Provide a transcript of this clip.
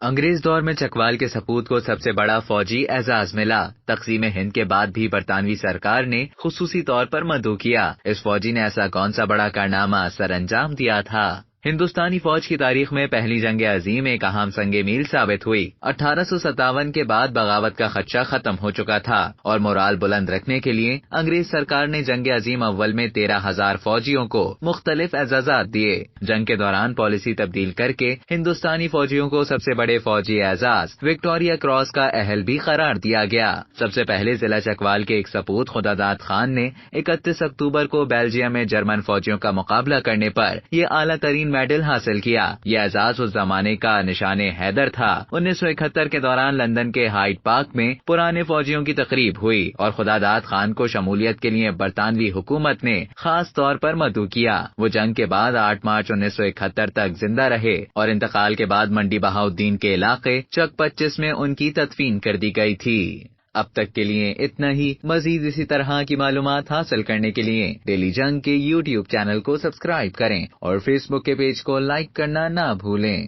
انگریز دور میں چکوال کے سپوت کو سب سے بڑا فوجی اعزاز ملا۔ تقسیم ہند کے بعد بھی برطانوی سرکار نے خصوصی طور پر مدعو کیا۔ اس فوجی نے ایسا کون سا بڑا کارنامہ سر انجام دیا تھا؟ ہندوستانی فوج کی تاریخ میں پہلی جنگ عظیم ایک اہم سنگ میل ثابت ہوئی۔ 1857 کے بعد بغاوت کا خدشہ ختم ہو چکا تھا اور مورال بلند رکھنے کے لیے انگریز سرکار نے جنگ عظیم اول میں 13,000 فوجیوں کو مختلف اعزازات دیے۔ جنگ کے دوران پالیسی تبدیل کر کے ہندوستانی فوجیوں کو سب سے بڑے فوجی اعزاز وکٹوریہ کراس کا اہل بھی قرار دیا گیا۔ سب سے پہلے ضلع چکوال کے ایک سپوت خداداد خان نے 31 اکتوبر کو بیلجیم میں جرمن فوجیوں کا مقابلہ کرنے پر یہ اعلیٰ ترین میڈل حاصل کیا۔ یہ اعزاز اس زمانے کا نشان حیدر تھا۔ 1971 کے دوران لندن کے ہائیڈ پارک میں پرانے فوجیوں کی تقریب ہوئی اور خداداد خان کو شمولیت کے لیے برطانوی حکومت نے خاص طور پر مدعو کیا۔ وہ جنگ کے بعد 8 مارچ 1971 تک زندہ رہے اور انتقال کے بعد منڈی بہاؤالدین کے علاقے چک 25 میں ان کی تدفین کر دی گئی تھی۔ اب تک کے لیے اتنا ہی۔ مزید اسی طرح کی معلومات حاصل کرنے کے لیے ڈیلی جنگ کے YouTube چینل کو سبسکرائب کریں اور فیس بک کے پیج کو لائک کرنا نہ بھولیں۔